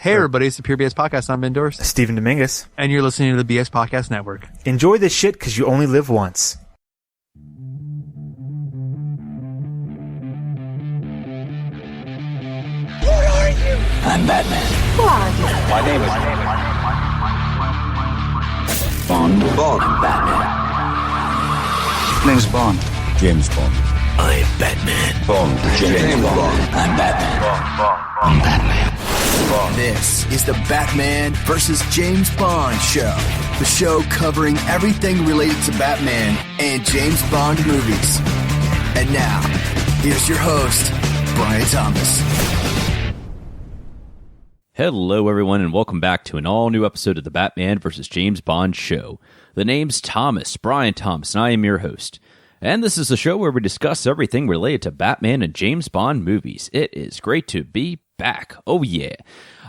Hey everybody, it's the Pure BS Podcast. I'm Ben Dorst. Stephen Dominguez. And you're listening to the BS Podcast Network. Enjoy this shit because you only live once. Who are you? I'm Batman. Who are you? My name is Bond. Bond. I'm Batman. Name's Bond. James Bond. I'm Batman. Bond. James Bond. I'm Batman. Bond. I'm Batman. Bond. This is the Batman vs. James Bond show. The show covering everything related to Batman and James Bond movies. And now, here's your host, Brian Thomas. Hello, everyone, and welcome back to an all-new episode of the Batman vs. James Bond show. The name's Thomas, Brian Thomas, and I am your host. And this is a show where we discuss everything related to Batman and James Bond movies. It is great to be back. Oh, yeah.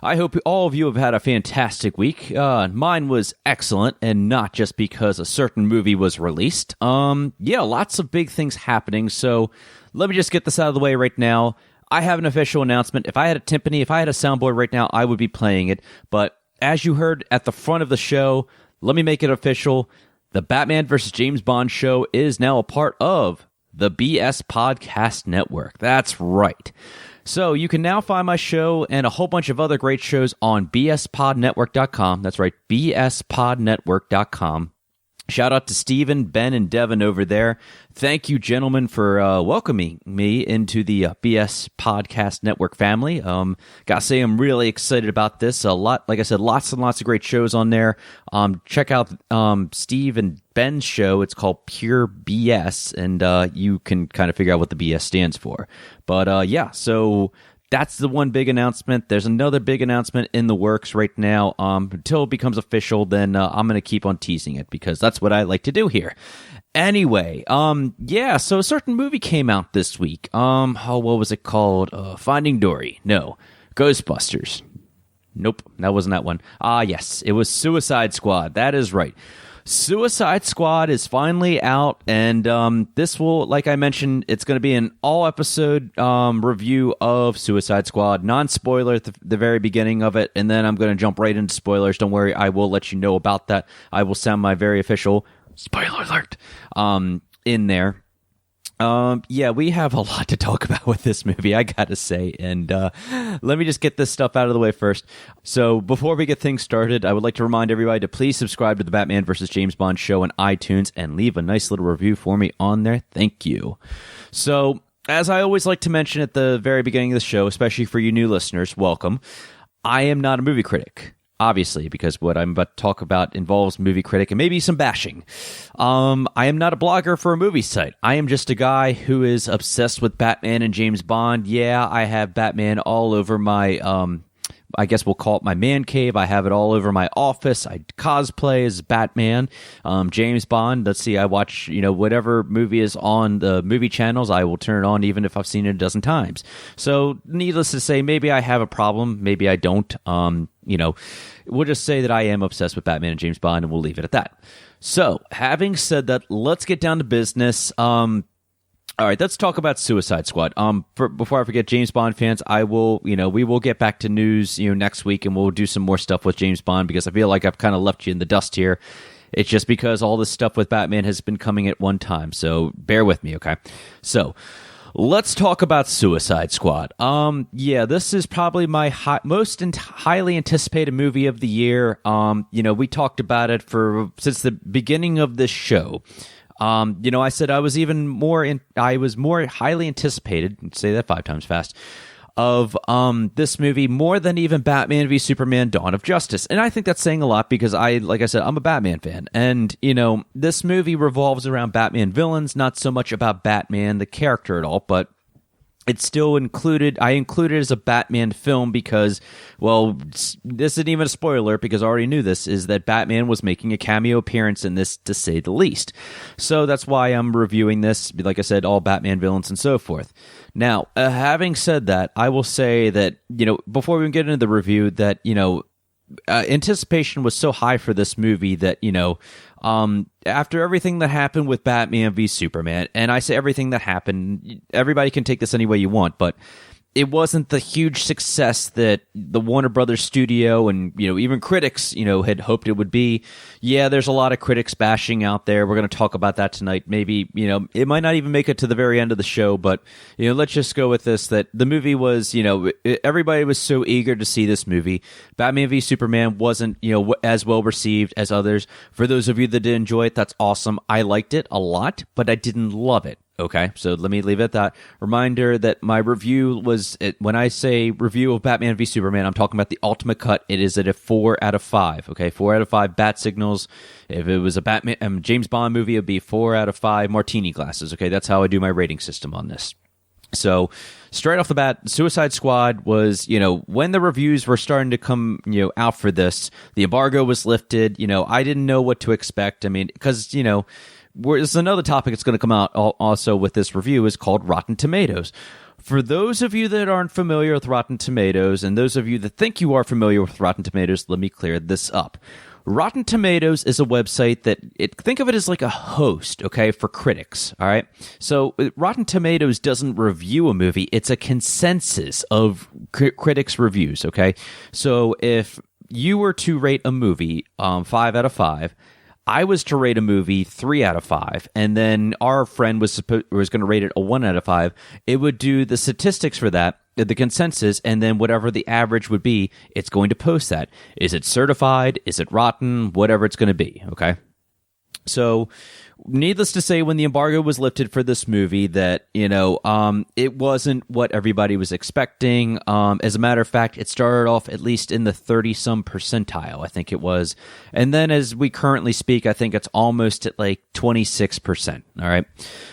I hope all of you have had a fantastic week. Mine was excellent, and not just because a certain movie was released. Lots of big things happening, so let me just get this out of the way right now. I have an official announcement. If I had a timpani, if I had a soundboard right now, I would be playing it. But as you heard at the front of the show, let me make it official. The Batman vs. James Bond show is now a part of the BS Podcast Network. That's right. So you can now find my show and a whole bunch of other great shows on bspodnetwork.com. That's right, bspodnetwork.com. Shout out to Steven, Ben, and Devin over there. Thank you, gentlemen, for welcoming me into the BS Podcast Network family. Gotta say, I'm really excited about this. Like I said, lots and lots of great shows on there. Check out Steve and Ben's show. It's called Pure BS, and you can kind of figure out what the BS stands for. But so that's the one big announcement. There's another big announcement in the works right now. Until it becomes official, then I'm going to keep on teasing it because that's what I like to do here. Anyway, so a certain movie came out this week. What was it called? Finding Dory. No. Ghostbusters. Nope, that wasn't that one. Yes, it was Suicide Squad. That is right. Suicide Squad is finally out, and this will, like I mentioned, it's going to be an all-episode review of Suicide Squad, non-spoiler at the very beginning of it, and then I'm going to jump right into spoilers. Don't worry, I will let you know about that. I will sound my very official spoiler alert in there. We have a lot to talk about with this movie, I gotta say, and let me just get this stuff out of the way first. So before we get things started, I would like to remind everybody to please subscribe to the Batman vs. James Bond show on iTunes and leave a nice little review for me on there. Thank you. So, as I always like to mention at the very beginning of the show, especially for you new listeners, welcome. I am not a movie critic. Obviously, because what I'm about to talk about involves movie critic and maybe some bashing. I am not a blogger for a movie site. I am just a guy who is obsessed with Batman and James Bond. Yeah, I have Batman all over my, I guess we'll call it my man cave. I have it all over my office. I cosplay as Batman. James Bond, let's see, I watch, whatever movie is on the movie channels, I will turn it on even if I've seen it a dozen times. So, needless to say, maybe I have a problem, maybe I don't. We'll just say that I am obsessed with Batman and James Bond, and we'll leave it at that. So, having said that, let's get down to business. All right, let's talk about Suicide Squad. Before I forget, James Bond fans, we will get back to news, next week, and we'll do some more stuff with James Bond because I feel like I've kind of left you in the dust here. It's just because all this stuff with Batman has been coming at one time, so bear with me, okay? So, let's talk about Suicide Squad. This is probably my most highly anticipated movie of the year. We talked about it since the beginning of this show. I said I was more highly anticipated, say that 5 times fast, of this movie more than even Batman v Superman: Dawn of Justice. And I think that's saying a lot because like I said, I'm a Batman fan. And, this movie revolves around Batman villains, not so much about Batman, the character at all, but it's still included. I included it as a Batman film because, well, this isn't even a spoiler because I already knew this, is that Batman was making a cameo appearance in this, to say the least. So that's why I'm reviewing this. Like I said, all Batman villains and so forth. Now, having said that, I will say that, before we get into the review, that, anticipation was so high for this movie that, after everything that happened with Batman v Superman, and I say everything that happened, everybody can take this any way you want, but it wasn't the huge success that the Warner Brothers studio and, even critics, had hoped it would be. Yeah, there's a lot of critics bashing out there. We're going to talk about that tonight. Maybe, it might not even make it to the very end of the show, but, let's just go with this, that the movie was, everybody was so eager to see this movie. Batman v Superman wasn't, as well received as others. For those of you that did enjoy it, that's awesome. I liked it a lot, but I didn't love it. Okay, so let me leave it at that. Reminder that my review was, when I say review of Batman v Superman, I'm talking about the ultimate cut. It is at a 4 out of 5. Okay, 4 out of 5 bat signals. If it was a Batman James Bond movie, it would be 4 out of 5 martini glasses. Okay, that's how I do my rating system on this. So straight off the bat, Suicide Squad was, when the reviews were starting to come, out for this, the embargo was lifted. I didn't know what to expect. I mean, because, there's another topic that's going to come out also with this review is called Rotten Tomatoes. For those of you that aren't familiar with Rotten Tomatoes, and those of you that think you are familiar with Rotten Tomatoes, let me clear this up. Rotten Tomatoes is a website that, think of it as like a host, okay, for critics, all right? So Rotten Tomatoes doesn't review a movie. It's a consensus of critics' reviews, okay? So if you were to rate a movie 5 out of 5, I was to rate a movie 3 out of 5, and then our friend was going to rate it a 1 out of 5. It would do the statistics for that, the consensus, and then whatever the average would be, it's going to post that. Is it certified? Is it rotten? Whatever it's going to be, okay? So, needless to say, when the embargo was lifted for this movie, that, it wasn't what everybody was expecting. As a matter of fact, it started off at least in the 30-some percentile, I think it was. And then as we currently speak, I think it's almost at like 26%, all right?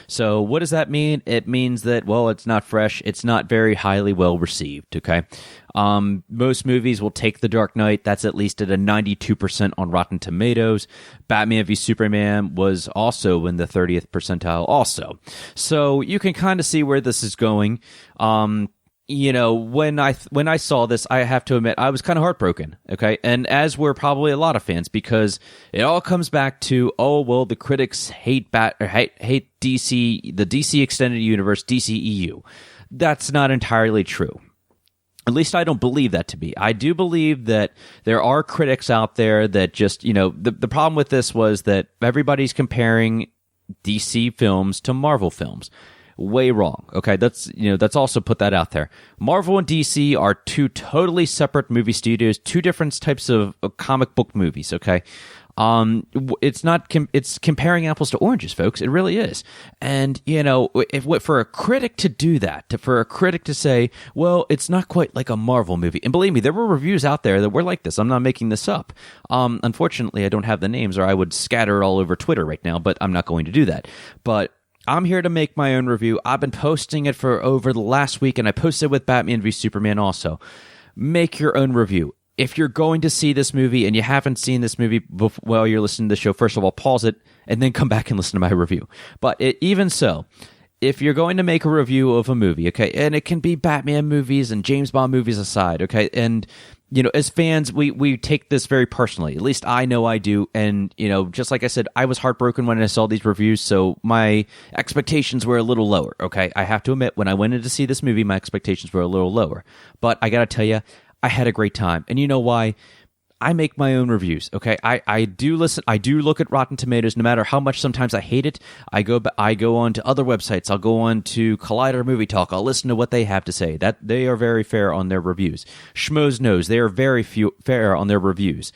So what does that mean? It means that, well, it's not fresh. It's not very highly well received, okay? Most movies will take The Dark Knight. That's at least at a 92% on Rotten Tomatoes. Batman v Superman was also in the 30th percentile also. So you can kind of see where this is going. When I saw this, I have to admit, I was kind of heartbroken, okay? And as were probably a lot of fans, because it all comes back to, the critics hate DC, the DC Extended Universe, DCEU. That's not entirely true. At least I don't believe that to be. I do believe that there are critics out there that just, the problem with this was that everybody's comparing DC films to Marvel films. Way wrong. Okay, that's also put that out there. Marvel and DC are two totally separate movie studios, two different types of comic book movies, okay? It's comparing apples to oranges, folks. It really is. And, for a critic to do that, for a critic to say, well, it's not quite like a Marvel movie. And believe me, there were reviews out there that were like this. I'm not making this up. Unfortunately, I don't have the names, or I would scatter all over Twitter right now, but I'm not going to do that. But I'm here to make my own review. I've been posting it for over the last week, and I posted with Batman v Superman also. Make your own review. If you're going to see this movie and you haven't seen this movie while you're listening to the show, first of all, pause it and then come back and listen to my review. But even so, if you're going to make a review of a movie, okay, and it can be Batman movies and James Bond movies aside, okay, and as fans, we take this very personally. At least I know I do. And, just like I said, I was heartbroken when I saw these reviews, so my expectations were a little lower, okay? I have to admit, when I went in to see this movie, my expectations were a little lower. But I gotta tell you, I had a great time. And you know why? I make my own reviews, okay? I do listen. I do look at Rotten Tomatoes, no matter how much sometimes I hate it. I go on to other websites. I'll go on to Collider Movie Talk. I'll listen to what they have to say. That they are very fair on their reviews. Schmoes knows they are very fair on their reviews.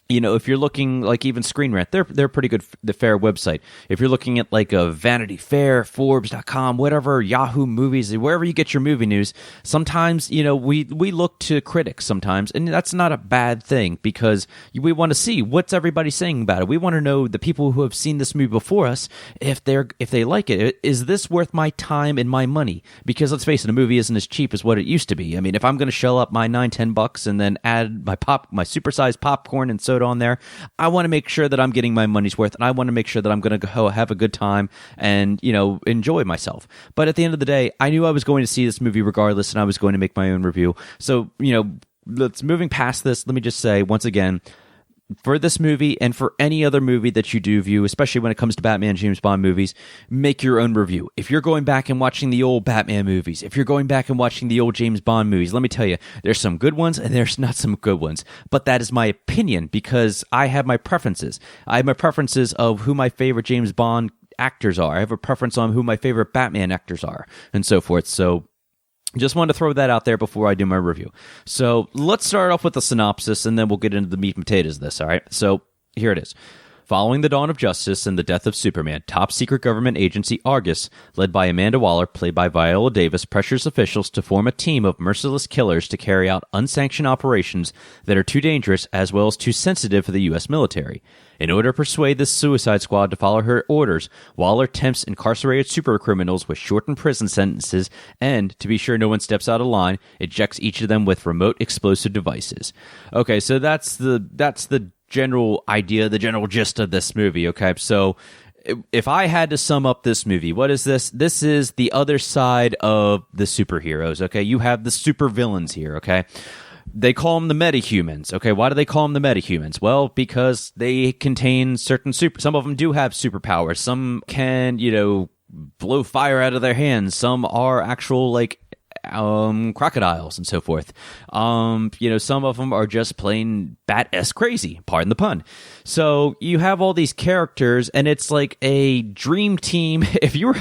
If you're looking like even Screen Rant, they're pretty good, the fair website. If you're looking at like a Vanity Fair, Forbes.com, whatever, Yahoo Movies, wherever you get your movie news, sometimes, we look to critics sometimes, and that's not a bad thing because we want to see what's everybody saying about it. We want to know the people who have seen this movie before us, if they like it. Is this worth my time and my money? Because let's face it, a movie isn't as cheap as what it used to be. I mean, if I'm going to shell up my $9-10 and then add my supersized popcorn and soda on there, I want to make sure that I'm getting my money's worth, and I want to make sure that I'm going to go have a good time and enjoy myself. But at the end of the day, I knew I was going to see this movie regardless, and I was going to make my own review. So let's moving past this. Let me just say once again, for this movie and for any other movie that you do view, especially when it comes to Batman, James Bond movies, make your own review. If you're going back and watching the old Batman movies, if you're going back and watching the old James Bond movies, let me tell you, there's some good ones and there's not some good ones. But that is my opinion because I have my preferences. I have my preferences of who my favorite James Bond actors are. I have a preference on who my favorite Batman actors are and so forth. So just wanted to throw that out there before I do my review. So let's start off with the synopsis, and then we'll get into the meat and potatoes of this, all right? So here it is. Following the dawn of justice and the death of Superman, top-secret government agency Argus, led by Amanda Waller, played by Viola Davis, pressures officials to form a team of merciless killers to carry out unsanctioned operations that are too dangerous as well as too sensitive for the U.S. military. In order to persuade this suicide squad to follow her orders, Waller tempts incarcerated supercriminals with shortened prison sentences and, to be sure no one steps out of line, ejects each of them with remote explosive devices. Okay, so that's the general idea, the general gist of this movie, okay? So if I had to sum up this movie, what is this? This is the other side of the superheroes, okay? You have the supervillains here, okay? They call them the metahumans. Okay, why do they call them the metahumans? Well, because they contain certain some of them do have superpowers. Some can, blow fire out of their hands. Some are actual, crocodiles and so forth. Some of them are just plain bat-esque crazy, pardon the pun. So you have all these characters, and it's like a dream team. If you were,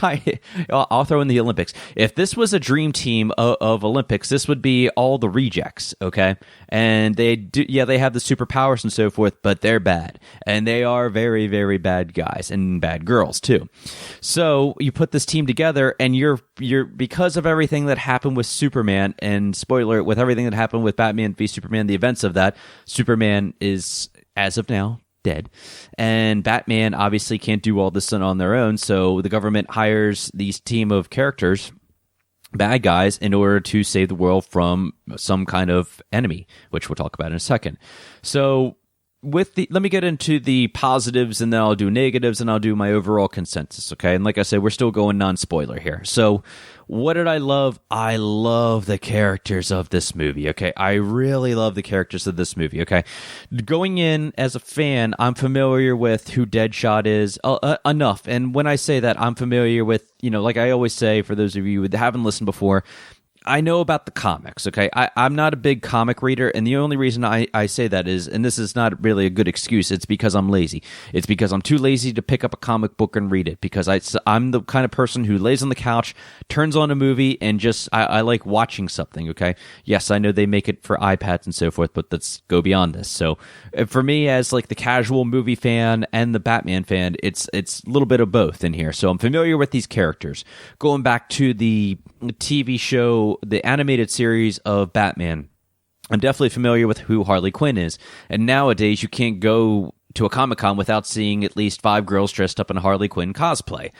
I'll throw in the Olympics. If this was a dream team of Olympics, this would be all the rejects, okay? And they have the superpowers and so forth, but they're bad. And they are very, very bad guys and bad girls too. So you put this team together, and you're because of everything that happened with Superman, and spoiler, with everything that happened with Batman v Superman, the events of that, Superman is, as of now, dead. And Batman obviously can't do all this on their own, so the government hires these team of characters, bad guys, in order to save the world from some kind of enemy, which we'll talk about in a second. So let me get into the positives, and then I'll do negatives, and I'll do my overall consensus, okay? And like I said, we're still going non-spoiler here. So what did I love? I love the characters of this movie, okay? I really love the characters of this movie, okay? Going in as a fan, I'm familiar with who Deadshot is enough. And when I say that, I'm familiar with, like I always say, for those of you who haven't listened before, I know about the comics, okay? I'm not a big comic reader, and the only reason I say that is, and this is not really a good excuse, it's because I'm lazy. It's because I'm too lazy to pick up a comic book and read it, because I'm the kind of person who lays on the couch, turns on a movie, and just, I like watching something, okay? Yes, I know they make it for iPads and so forth, but let's go beyond this. So for me, as like the casual movie fan and the Batman fan, it's a little bit of both in here. So I'm familiar with these characters. Going back to the TV show, the animated series of Batman, I'm definitely familiar with who Harley Quinn is. And nowadays, you can't go to a Comic-Con without seeing at least 5 girls dressed up in Harley Quinn cosplay.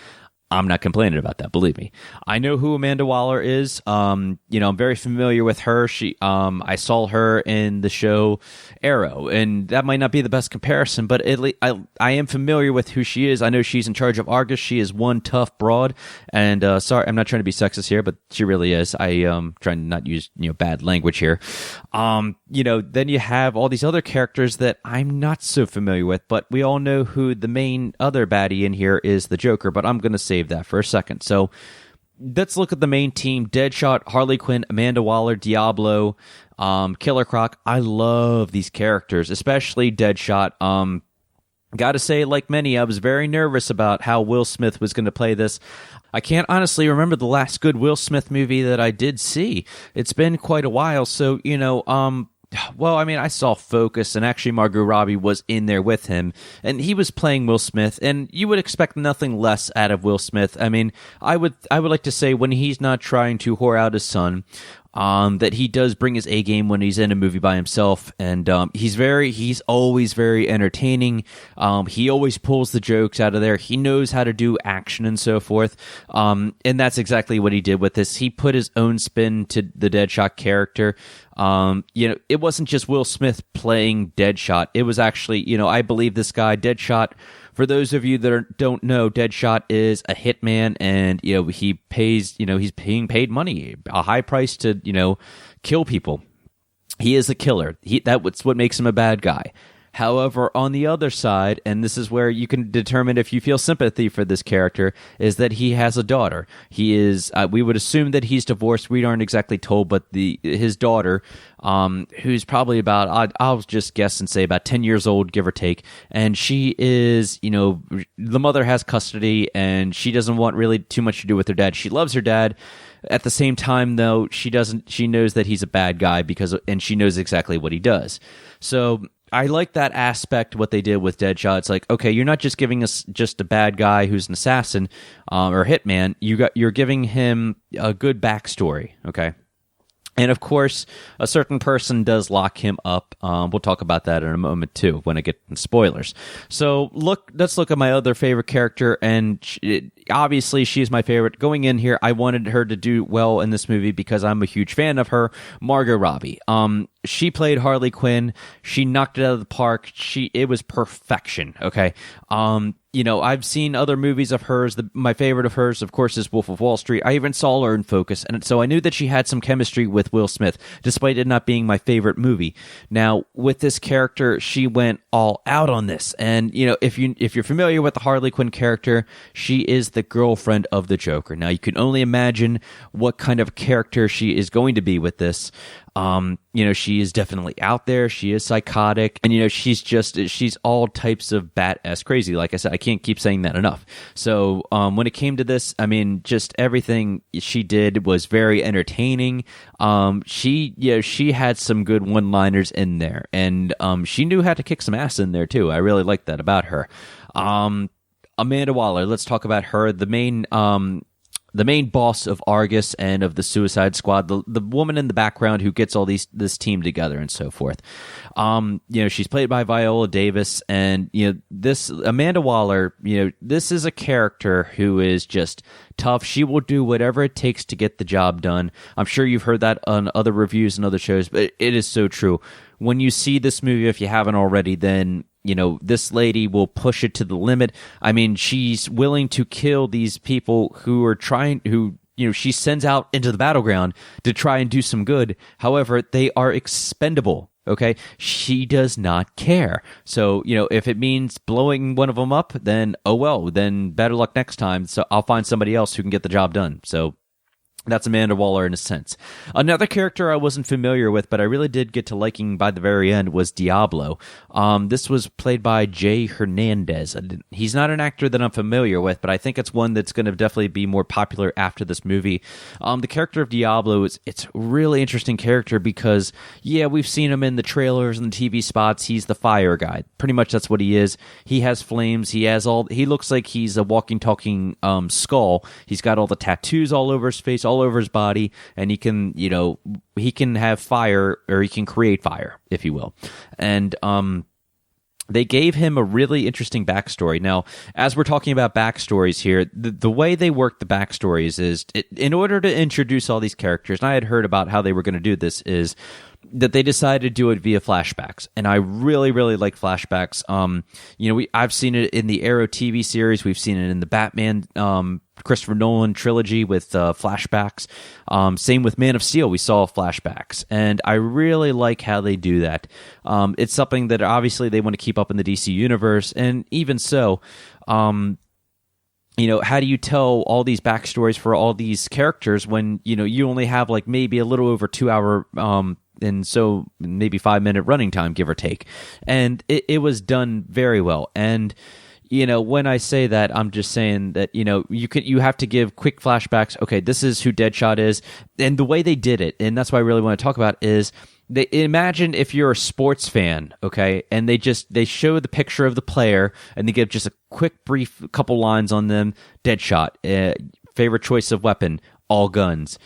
I'm not complaining about that, believe me. I know who Amanda Waller is. I'm very familiar with her. I saw her in the show Arrow, and that might not be the best comparison, but I am familiar with who she is. I know she's in charge of Argus. She is one tough broad, and sorry, I'm not trying to be sexist here, but she really is. I trying to not use bad language here. Then you have all these other characters that I'm not so familiar with, but we all know who the main other baddie in here is, the Joker, but I'm going to save that for a second. So let's look at the main team: Deadshot, Harley Quinn, Amanda Waller, Diablo, Killer Croc. I love these characters, especially Deadshot. Gotta say, like many, I was very nervous about how Will Smith was going to play this. I can't honestly remember the last good Will Smith movie that I did see. It's been quite a while, so, I saw Focus, and actually Margot Robbie was in there with him, and he was playing Will Smith, and you would expect nothing less out of Will Smith. I mean, I would like to say, when he's not trying to whore out his son, that he does bring his A game when he's in a movie by himself, and he's always very entertaining. He always pulls the jokes out of there. He knows how to do action and so forth, and that's exactly what he did with this. He put his own spin to the Deadshot character. It wasn't just Will Smith playing Deadshot. It was actually, I believe this guy, Deadshot. For those of you that don't know, Deadshot is a hitman, and he pays, he's being paid money, a high price to kill people. He is a killer. That's what makes him a bad guy. However, on the other side, and this is where you can determine if you feel sympathy for this character, is that he has a daughter. He is, we would assume that he's divorced. We aren't exactly told, but his daughter, who's probably about, I'll just guess and say about 10 years old, give or take. And she is, the mother has custody and she doesn't want really too much to do with her dad. She loves her dad. At the same time, though, she knows that he's a bad guy and she knows exactly what he does. So I like that aspect, what they did with Deadshot. It's like, okay, you're not just giving us just a bad guy who's an assassin or a hitman. You're giving him a good backstory, okay? And of course, a certain person does lock him up. We'll talk about that in a moment too, when I get in spoilers. So let's look at my other favorite character, and obviously she's my favorite. Going in here, I wanted her to do well in this movie because I'm a huge fan of her, Margot Robbie. She played Harley Quinn. She knocked it out of the park. It was perfection. Okay. I've seen other movies of hers. My favorite of hers, of course, is Wolf of Wall Street. I even saw her in Focus, and so I knew that she had some chemistry with Will Smith, despite it not being my favorite movie. Now, with this character, she went all out on this, and if you're familiar with the Harley Quinn character, she is the girlfriend of the Joker. Now, you can only imagine what kind of character she is going to be with this. She is definitely out there. She is psychotic, and she's all types of bat-ass crazy. Like I said, I can't keep saying that enough. So when it came to this, I mean, just everything she did was very entertaining. She had some good one-liners in there, and she knew how to kick some ass in there too. I really liked that about her. Amanda Waller, let's talk about her. The main boss of Argus and of the Suicide Squad, the woman in the background who gets all this team together and so forth. She's played by Viola Davis, and this Amanda Waller, this is a character who is just tough. She will do whatever it takes to get the job done. I'm sure you've heard that on other reviews and other shows, but it is so true. When you see this movie, if you haven't already, then this lady will push it to the limit. I mean, she's willing to kill these people she sends out into the battleground to try and do some good. However, they are expendable. Okay. She does not care. So, if it means blowing one of them up, then, oh well, then better luck next time. So I'll find somebody else who can get the job done. So that's Amanda Waller in a sense. Another character I wasn't familiar with, but I really did get to liking by the very end, was Diablo. This was played by Jay Hernandez. He's not an actor that I'm familiar with, but I think it's one that's going to definitely be more popular after this movie. The character of Diablo it's a really interesting character because, we've seen him in the trailers and the TV spots. He's the fire guy. Pretty much that's what he is. He has flames. He looks like he's a walking, talking skull. He's got all the tattoos all over his face, all over his body, and he can have fire, or he can create fire, if you will. And they gave him a really interesting backstory. Now, as we're talking about backstories here, the way they work the backstories is, in order to introduce all these characters, and I had heard about how they were going to do this, is that they decided to do it via flashbacks, and I really, really like flashbacks. I've seen it in the Arrow TV series. We've seen it in the Batman Christopher Nolan trilogy with flashbacks. Same with Man of Steel, we saw flashbacks, and I really like how they do that. It's something that obviously they want to keep up in the DC universe, and even so, how do you tell all these backstories for all these characters when you only have like maybe a little over 2 hour and so maybe 5-minute running time, give or take. And it was done very well. And when I say that, I'm just saying that you have to give quick flashbacks. Okay, this is who Deadshot is, and the way they did it, and that's what I really want to talk about, is they imagine if you're a sports fan, okay, and they show the picture of the player and they give just a quick brief couple lines on them. Deadshot, favorite choice of weapon, all guns,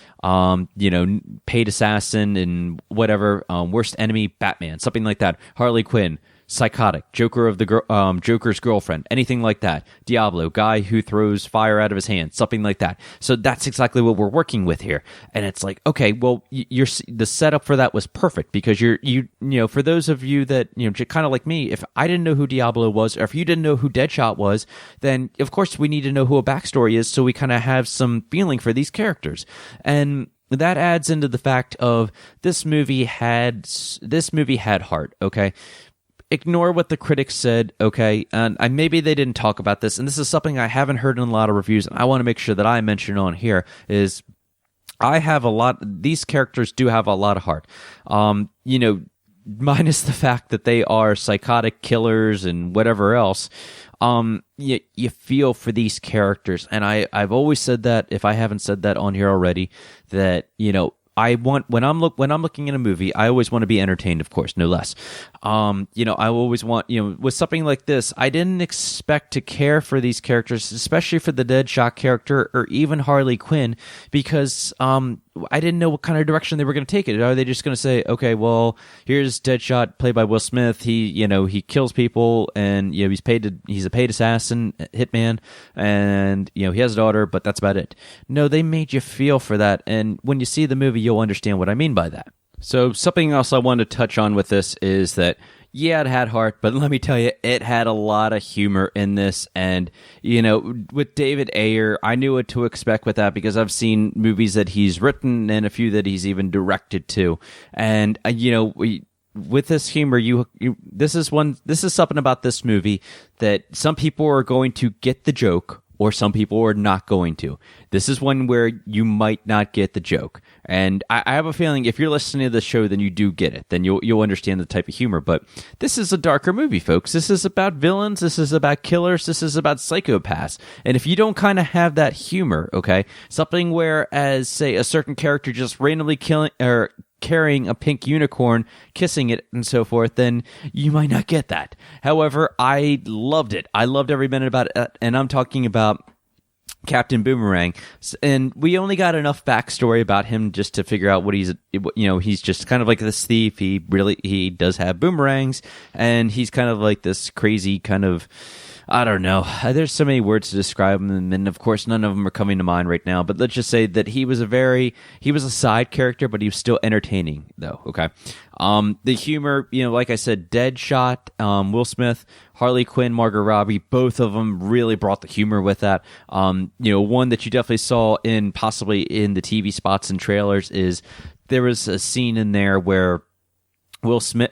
paid assassin and whatever, worst enemy, Batman, something like that. Harley Quinn, psychotic, Joker's girlfriend, anything like that. Diablo, guy who throws fire out of his hands, something like that. So that's exactly what we're working with here. And it's like, okay, well, the setup for that was perfect, because for those of you that, kind of like me, if I didn't know who Diablo was, or if you didn't know who Deadshot was, then of course we need to know who a backstory is, so we kind of have some feeling for these characters. And that adds into the fact of this movie had heart, okay? ignore what the critics said, okay? And maybe they didn't talk about this, and this is something I haven't heard in a lot of reviews, and I want to make sure that I mention on here, is these characters do have a lot of heart. Minus the fact that they are psychotic killers and whatever else, you feel for these characters. And I've always said that, if I haven't said that on here already, that, when I'm looking at a movie, I always want to be entertained, of course, no less. I always want, with something like this, I didn't expect to care for these characters, especially for the Deadshot character or even Harley Quinn, because I didn't know what kind of direction they were going to take it. Are they just going to say, okay, well, here's Deadshot played by Will Smith. He kills people, and he's a paid assassin, hitman, and he has a daughter, but that's about it. No, they made you feel for that, and when you see the movie, you'll understand what I mean by that. So something else I wanted to touch on with this is that, yeah, it had heart, but let me tell you, it had a lot of humor in this. And, with David Ayer, I knew what to expect with that because I've seen movies that he's written and a few that he's even directed to. And, with this humor, this is something about this movie that some people are going to get the joke, or some people are not going to. This is one where you might not get the joke. And I have a feeling if you're listening to the show, then you do get it. Then you'll understand the type of humor. But this is a darker movie, folks. This is about villains. This is about killers. This is about psychopaths. And if you don't kind of have that humor, okay, something where, as, say, a certain character just randomly killing or carrying a pink unicorn, kissing it, and so forth, then you might not get that. However, I loved it. I loved every minute about it, and I'm talking about Captain Boomerang. And we only got enough backstory about him just to figure out what he's just kind of like this thief. He does have boomerangs, and he's kind of like this crazy kind of, I don't know. There's so many words to describe him, and of course, none of them are coming to mind right now. But let's just say that he was a side character, but he was still entertaining, though. Okay, the humor, like I said, Deadshot, Will Smith, Harley Quinn, Margot Robbie, both of them really brought the humor with that. One that you definitely saw possibly in the TV spots and trailers is there was a scene in there where Will Smith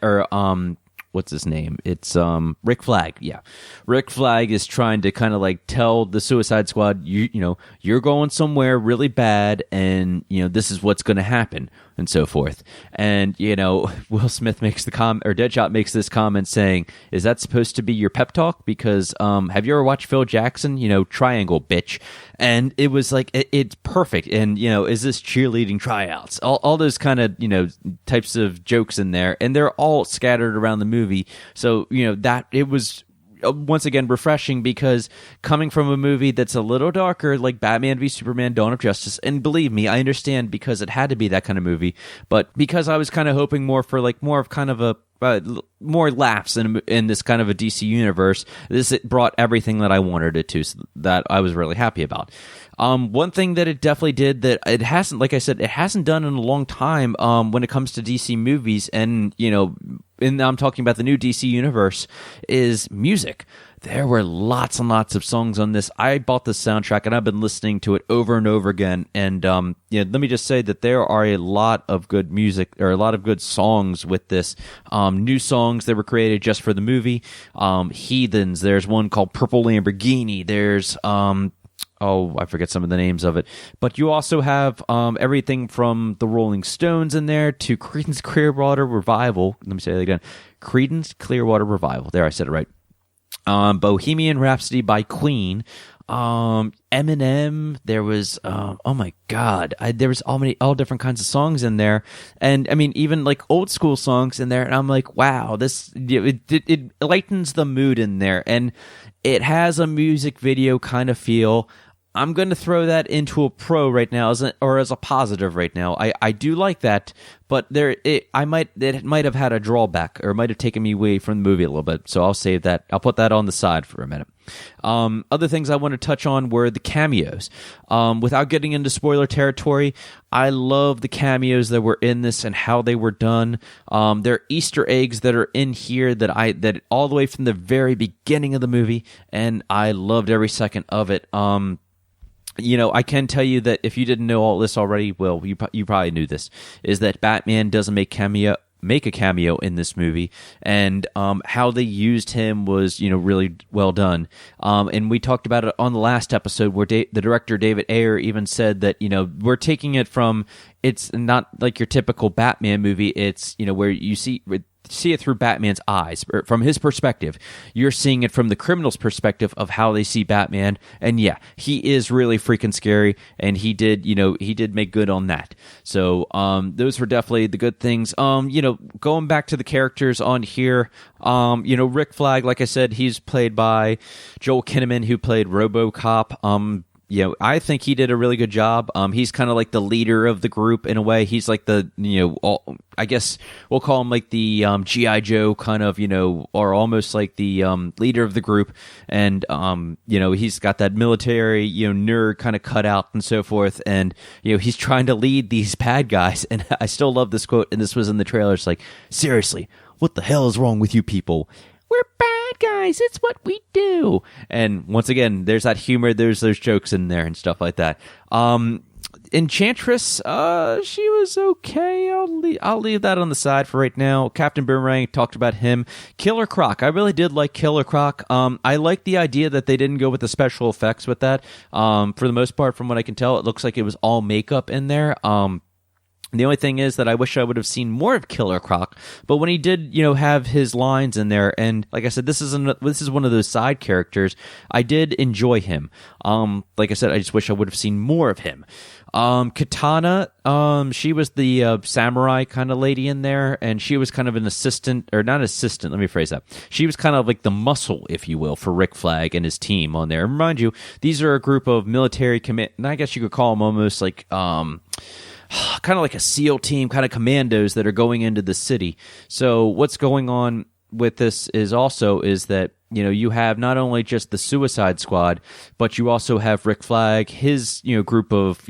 what's his name? It's Rick Flag. Yeah, Rick Flag is trying to kind of like tell the Suicide Squad, you're going somewhere really bad, and this is what's going to happen, and so forth. And Will Smith makes the comment, or Deadshot makes this comment saying, "Is that supposed to be your pep talk? Because have you ever watched Phil Jackson? Triangle, bitch." And it was like it's perfect. And is this cheerleading tryouts? All those kind of types of jokes in there, and they're all scattered around the movie. So that it was once again refreshing, because coming from a movie that's a little darker, like Batman v Superman: Dawn of Justice, and believe me, I understand because it had to be that kind of movie, but because I was kind of hoping more for more of kind of a more laughs in this kind of a DC universe, it brought everything that I wanted it to, so that I was really happy about. One thing that it definitely did that it hasn't, like I said, it hasn't done in a long time when it comes to DC movies, and I'm talking about the new DC universe, is music. There were lots and lots of songs on this. I bought the soundtrack, and I've been listening to it over and over again. And let me just say that there are a lot of good music, or a lot of good songs with this. New songs that were created just for the movie. Heathens. There's one called Purple Lamborghini. There's I forget some of the names of it. But you also have everything from the Rolling Stones in there to Creedence Clearwater Revival. Let me say that again. Creedence Clearwater Revival. There, I said it right. Bohemian Rhapsody by Queen. Eminem. There was oh my god, there was all different kinds of songs in there, and I mean even like old school songs in there, and I'm like, wow, this it lightens the mood in there, and it has a music video kind of feel. I'm going to throw that into a pro right now, as a positive right now. I do like that, but it might have had a drawback, or might have taken me away from the movie a little bit. So I'll save that. I'll put that on the side for a minute. Other things I want to touch on were the cameos. Without getting into spoiler territory, I love the cameos that were in this and how they were done. There are Easter eggs that are in here that all the way from the very beginning of the movie, and I loved every second of it. I can tell you that if you didn't know all this already, well, you probably knew this, is that Batman doesn't make make a cameo in this movie, and how they used him was, really well done. And we talked about it on the last episode where the director David Ayer even said that, we're taking it from, it's not like your typical Batman movie. It's, where you see it through Batman's eyes, or from his perspective. You're seeing it from the criminal's perspective of how they see Batman. And yeah, he is really freaking scary, and he did make good on that. So those were definitely the good things. Going back to the characters on here, Rick Flag, like I said, he's played by Joel Kinnaman, who played RoboCop. I think he did a really good job. He's kind of like the leader of the group in a way. He's like the, I guess we'll call him like the G.I. Joe kind of, or almost like the leader of the group. And, he's got that military, nerd kind of cutout and so forth. And, he's trying to lead these bad guys. And I still love this quote, and this was in the trailer. It's like, seriously, what the hell is wrong with you people? We're bad guys. It's what we do. And once again, there's that humor. There's those jokes in there and stuff like that. Enchantress, she was okay. I'll leave that on the side for right now. Captain Boomerang, talked about him. Killer Croc, I really did like Killer Croc. I like the idea that they didn't go with the special effects with that. For the most part, from what I can tell, it looks like it was all makeup in there. The only thing is that I wish I would have seen more of Killer Croc, but when he did, have his lines in there, and like I said, this is one of those side characters, I did enjoy him. Like I said, I just wish I would have seen more of him. Katana, she was the samurai kind of lady in there, and she was kind of an assistant, or not assistant, let me phrase that. She was kind of like the muscle, if you will, for Rick Flag and his team on there. And mind you, these are a group of military and I guess you could call them almost like kind of like a SEAL team, kind of commandos that are going into the city. So what's going on with this is that, you have not only just the Suicide Squad, but you also have Rick Flag, his, group of,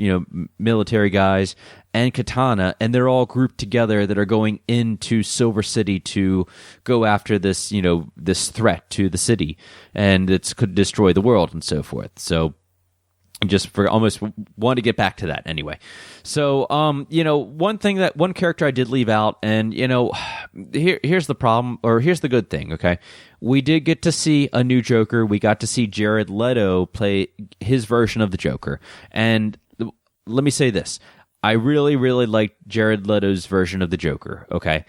military guys, and Katana, and they're all grouped together that are going into Silver City to go after this, this threat to the city, and it could destroy the world and so forth. So just for almost want to get back to that anyway. So, one character I did leave out, and, here's the problem, or here's the good thing, okay? We did get to see a new Joker. We got to see Jared Leto play his version of the Joker. And let me say this. I really, really liked Jared Leto's version of the Joker, okay?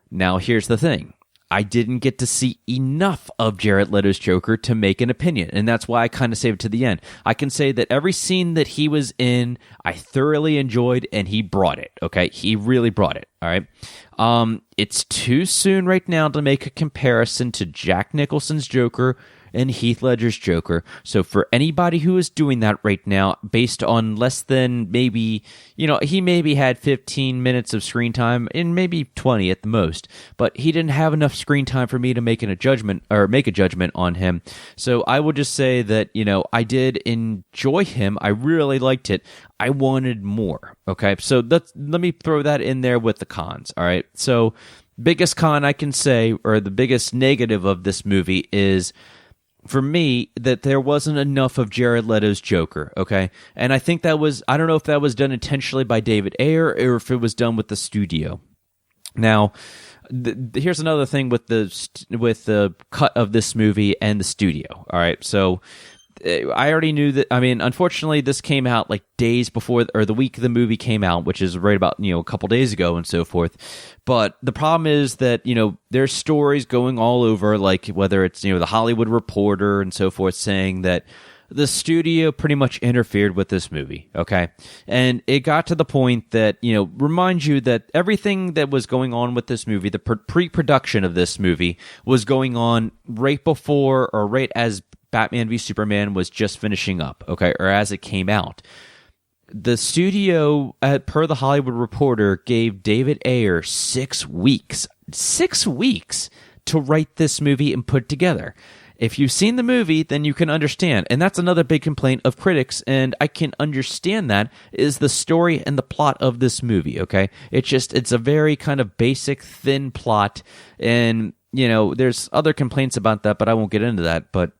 Now, here's the thing. I didn't get to see enough of Jared Leto's Joker to make an opinion, and that's why I kind of saved it to the end. I can say that every scene that he was in, I thoroughly enjoyed, and he brought it, okay? He really brought it, all right? It's too soon right now to make a comparison to Jack Nicholson's Joker and Heath Ledger's Joker. So for anybody who is doing that right now, based on less than maybe, he maybe had 15 minutes of screen time, and maybe 20 at the most, but he didn't have enough screen time for me to make a judgment on him. So I will just say that, I did enjoy him. I really liked it. I wanted more. Okay. So let me throw that in there with the cons. All right. So biggest con I can say, or the biggest negative of this movie is, for me, that there wasn't enough of Jared Leto's Joker, okay? And I think I don't know if that was done intentionally by David Ayer or if it was done with the studio. Now, here's another thing with the cut of this movie and the studio, all right? So I already knew that. I mean, unfortunately, this came out like days before, or the week the movie came out, which is right about, a couple days ago and so forth. But the problem is that, there's stories going all over, like whether it's, the Hollywood Reporter and so forth, saying that the studio pretty much interfered with this movie, okay? And it got to the point that, remind you that everything that was going on with this movie, the pre-production of this movie, was going on right before or right as Batman v Superman was just finishing up, okay, or as it came out. The studio, per the Hollywood Reporter, gave David Ayer 6 weeks to write this movie and put together. If you've seen the movie, then you can understand. And that's another big complaint of critics, and I can understand that, is the story and the plot of this movie, okay? It's a very kind of basic, thin plot, and, there's other complaints about that, but I won't get into that, but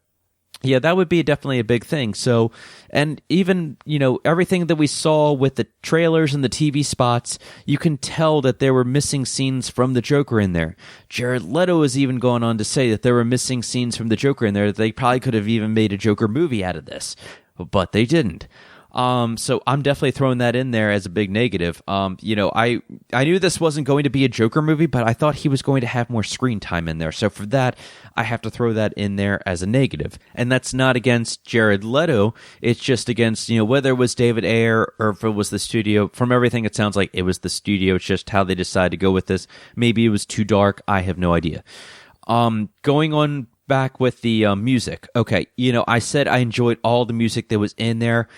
Yeah, that would be definitely a big thing. So, and even, everything that we saw with the trailers and the TV spots, you can tell that there were missing scenes from the Joker in there. Jared Leto has even gone on to say that there were missing scenes from the Joker in there. They probably could have even made a Joker movie out of this, but they didn't. So I'm definitely throwing that in there as a big negative. I knew this wasn't going to be a Joker movie, but I thought he was going to have more screen time in there. So for that, I have to throw that in there as a negative. And that's not against Jared Leto. It's just against, whether it was David Ayer or if it was the studio. From everything, it sounds like it was the studio. It's just how they decided to go with this. Maybe it was too dark. I have no idea. Going on back with the music. Okay, I said I enjoyed all the music that was in there.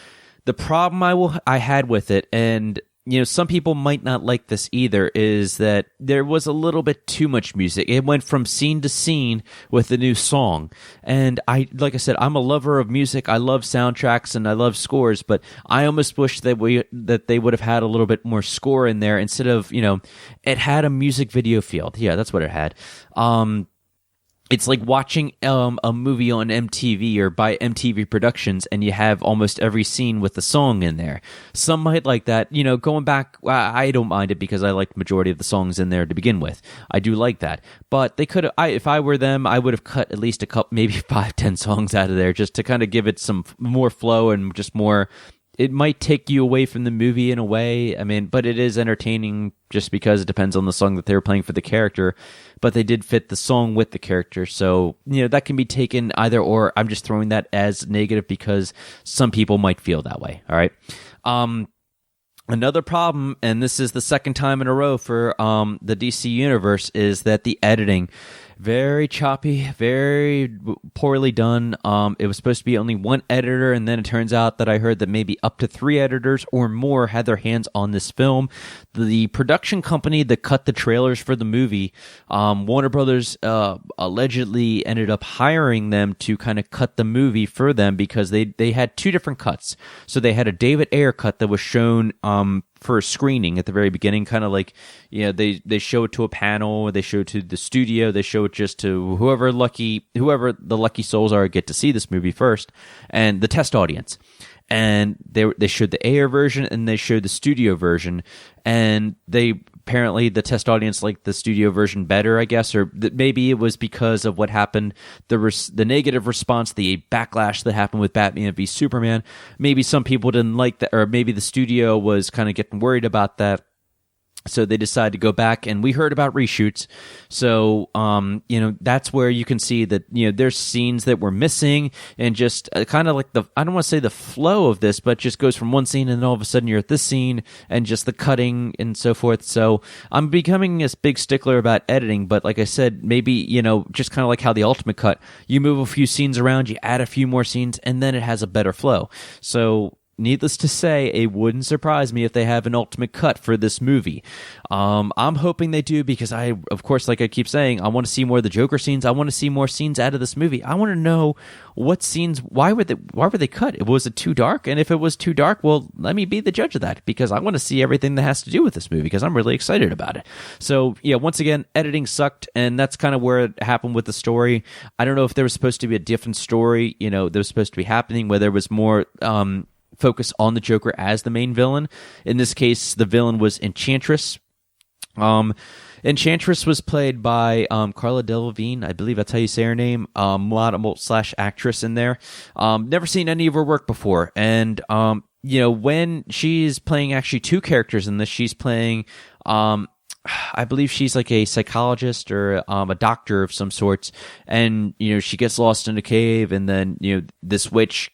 The problem I had with it, and some people might not like this either, is that there was a little bit too much music. It went from scene to scene with the new song, and like I said, I'm a lover of music. I love soundtracks and I love scores, but I almost wish that they would have had a little bit more score in there instead of it had a music video feel. Yeah, that's what it had. It's like watching a movie on MTV or by MTV Productions, and you have almost every scene with the song in there. Some might like that. Going back, I don't mind it because I like the majority of the songs in there to begin with. I do like that. But they could, if I were them, I would have cut at least a couple, maybe 5-10 songs out of there just to kind of give it some more flow and just more. It might take you away from the movie in a way. But it is entertaining just because it depends on the song that they were playing for the character. But they did fit the song with the character. So, that can be taken either or. I'm just throwing that as negative because some people might feel that way. All right. Another problem, and this is the second time in a row for the DC Universe, is that the editing, very choppy, very poorly done. It was supposed to be only one editor, and then it turns out that I heard that maybe up to 3 editors or more had their hands on this film. The production company that cut the trailers for the movie, Warner Brothers, allegedly ended up hiring them to kind of cut the movie for them because they had 2 different cuts. So they had a David Ayer cut that was shown for a screening at the very beginning, kind of like, they show it to a panel, they show it to the studio, they show it just to whoever the lucky souls are get to see this movie first, and the test audience. And they showed the Ayer version and they showed the studio version, and apparently the test audience liked the studio version better, I guess, or maybe it was because of what happened, the negative response, the backlash that happened with Batman v Superman. Maybe some people didn't like that, or maybe the studio was kind of getting worried about that. So they decided to go back, and we heard about reshoots. So, that's where you can see that, there's scenes that were missing, and just kind of like I don't want to say the flow of this, but just goes from one scene and then all of a sudden you're at this scene, and just the cutting and so forth. So I'm becoming a big stickler about editing, but like I said, maybe, just kind of like how the Ultimate Cut, you move a few scenes around, you add a few more scenes, and then it has a better flow. So, needless to say, it wouldn't surprise me if they have an ultimate cut for this movie. I'm hoping they do because of course, like I keep saying, I want to see more of the Joker scenes. I want to see more scenes out of this movie. I want to know what scenes, why were they cut? Was it too dark? And if it was too dark, well, let me be the judge of that because I want to see everything that has to do with this movie because I'm really excited about it. So yeah, once again, editing sucked, and that's kind of where it happened with the story. I don't know if there was supposed to be a different story, that was supposed to be happening where there was more, focus on the Joker as the main villain. In this case, the villain was Enchantress. Enchantress was played by Carla Delevingne. I believe that's how you say her name. Model/actress in there. Never seen any of her work before. And, when she's playing actually 2 characters in this, she's playing... I believe she's like a psychologist or a doctor of some sorts, and she gets lost in a cave, and then this witch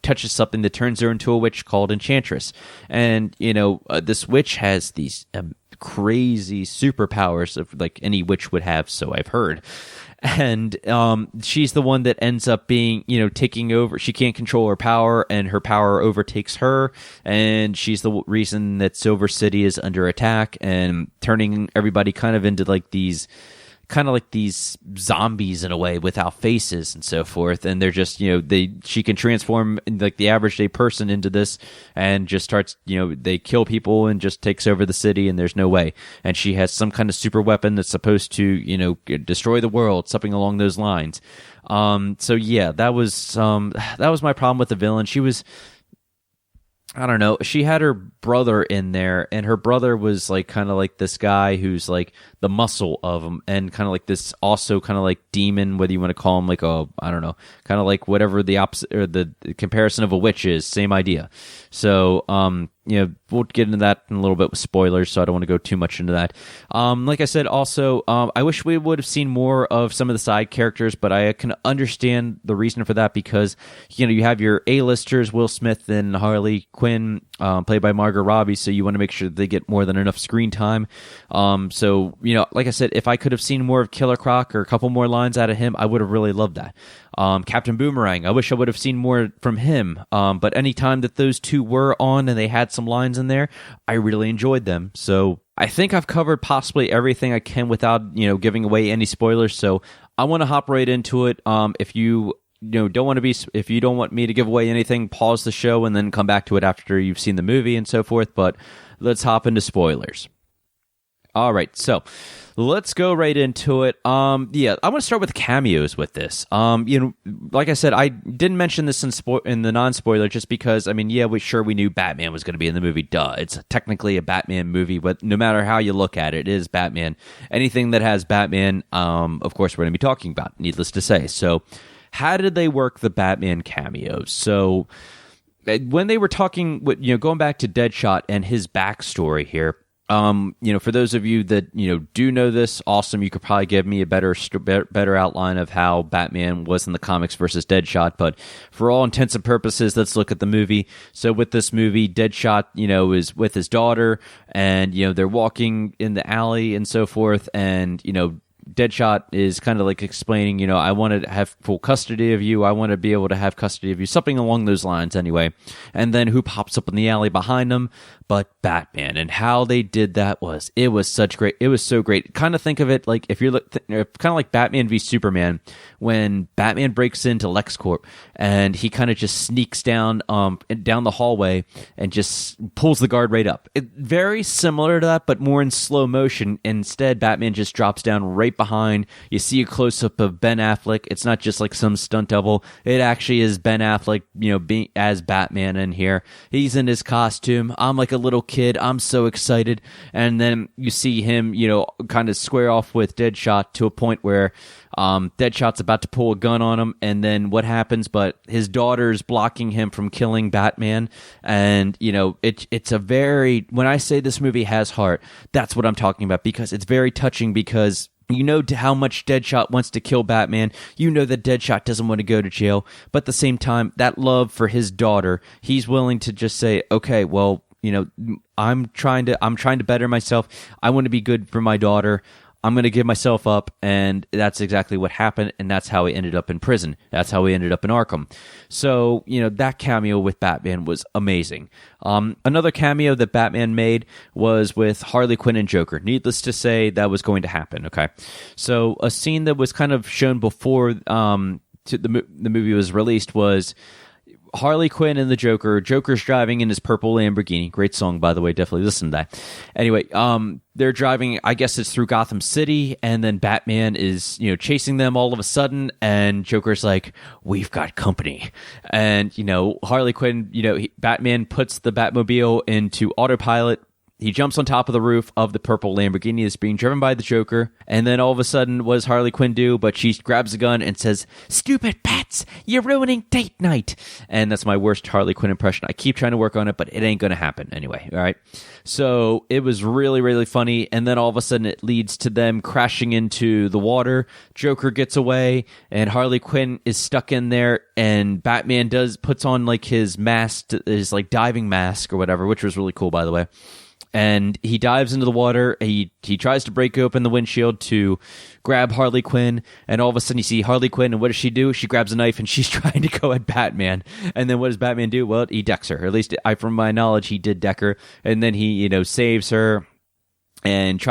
touches something that turns her into a witch called Enchantress, and this witch has these crazy superpowers of like any witch would have, so I've heard. And she's the one that ends up being, taking over. She can't control her power, and her power overtakes her. And she's the reason that Silver City is under attack and turning everybody kind of into like these kind of like these zombies in a way without faces and so forth, and they're just, she can transform like the average day person into this and just starts, they kill people and just takes over the city, and there's no way. And she has some kind of super weapon that's supposed to destroy the world, something along those lines. So yeah, that was my problem with the villain. She was, I don't know, she had her brother in there, and her brother was like kind of like this guy who's like the muscle of him, and kind of like this also kind of like demon, whether you want to call him like I don't know, kind of like whatever the opposite or the comparison of a witch is, same idea. So we'll get into that in a little bit with spoilers, so I don't want to go too much into that. Like I said, also, I wish we would have seen more of some of the side characters, but I can understand the reason for that, because, you have your A-listers, Will Smith and Harley Quinn, played by Margot Robbie, so you want to make sure that they get more than enough screen time. So, like I said, if I could have seen more of Killer Croc or a couple more lines out of him, I would have really loved that. Captain Boomerang, I wish I would have seen more from him, but any time that those two were on and they had some lines in there, I really enjoyed them. So I think I've covered possibly everything I can without giving away any spoilers, so I want to hop right into it. If you if you don't want me to give away anything, pause the show and then come back to it after you've seen the movie and so forth, but let's hop into spoilers. All right, so let's go right into it. I want to start with cameos with this. Like I said, I didn't mention this in the non-spoiler just because, we knew Batman was going to be in the movie. Duh. It's technically a Batman movie, but no matter how you look at it, it is Batman. Anything that has Batman, of course, we're going to be talking about, needless to say. So how did they work the Batman cameos? So when they were talking, going back to Deadshot and his backstory here, for those of you that, do know this, awesome. You could probably give me a better outline of how Batman was in the comics versus Deadshot. But for all intents and purposes, let's look at the movie. So with this movie, Deadshot, is with his daughter, and, they're walking in the alley and so forth. And, Deadshot is kind of like explaining, I want to have full custody of you. I want to be able to have custody of you. Something along those lines anyway. And then who pops up in the alley behind them? But Batman. And how they did that was so great. Kind of think of it like if you're kind of like Batman v Superman, when Batman breaks into LexCorp and he kind of just sneaks down the hallway and just pulls the guard right up. Very similar to that, but more in slow motion. Instead, Batman just drops down right behind. You see a close-up of Ben Affleck. It's not just like some stunt double. It actually is Ben Affleck, being as Batman in here. He's in his costume. I'm like a little kid. I'm so excited. And then you see him, kind of square off with Deadshot to a point where Deadshot's about to pull a gun on him, and then what happens? But his daughter's blocking him from killing Batman, and it's a very, when I say this movie has heart, that's what I'm talking about, because it's very touching, because how much Deadshot wants to kill Batman. That Deadshot doesn't want to go to jail, but at the same time, that love for his daughter, he's willing to just say, okay, well, I'm trying to better myself. I want to be good for my daughter. I'm going to give myself up, and that's exactly what happened, and that's how he ended up in prison. That's how he ended up in Arkham. So, that cameo with Batman was amazing. Another cameo that Batman made was with Harley Quinn and Joker. Needless to say, that was going to happen, okay? So, a scene that was kind of shown before the movie was released was Harley Quinn and the Joker. Joker's driving in his purple Lamborghini. Great song, by the way. Definitely listen to that. Anyway, they're driving, I guess it's through Gotham City, and then Batman is, chasing them all of a sudden, and Joker's like, we've got company. And, Harley Quinn, Batman puts the Batmobile into autopilot. He jumps on top of the roof of the purple Lamborghini that's being driven by the Joker, and then all of a sudden, what does Harley Quinn do? But she grabs a gun and says, "Stupid pets, you're ruining date night." And that's my worst Harley Quinn impression. I keep trying to work on it, but it ain't going to happen anyway, all right? So it was really, really funny, and then all of a sudden it leads to them crashing into the water. Joker gets away, and Harley Quinn is stuck in there, and Batman puts on like his mask, his like diving mask or whatever, which was really cool, by the way. And he dives into the water. He tries to break open the windshield to grab Harley Quinn. And all of a sudden you see Harley Quinn. And what does she do? She grabs a knife and she's trying to go at Batman. And then what does Batman do? Well, he decks her. Or at least from my knowledge, he did deck her. And then he, saves her. and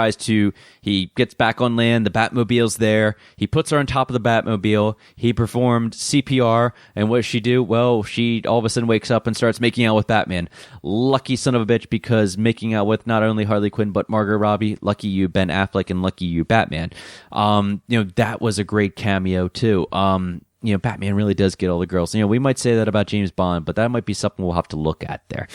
he gets back on land. The Batmobile's there. He puts her on top of the Batmobile. He performed CPR, and what does she do? Well, she all of a sudden wakes up and starts making out with Batman. Lucky son of a bitch, because making out with not only Harley Quinn, but Margot Robbie. Lucky you, Ben Affleck, and lucky you, Batman. That was a great cameo, too. Batman really does get all the girls. We might say that about James Bond, but that might be something we'll have to look at there.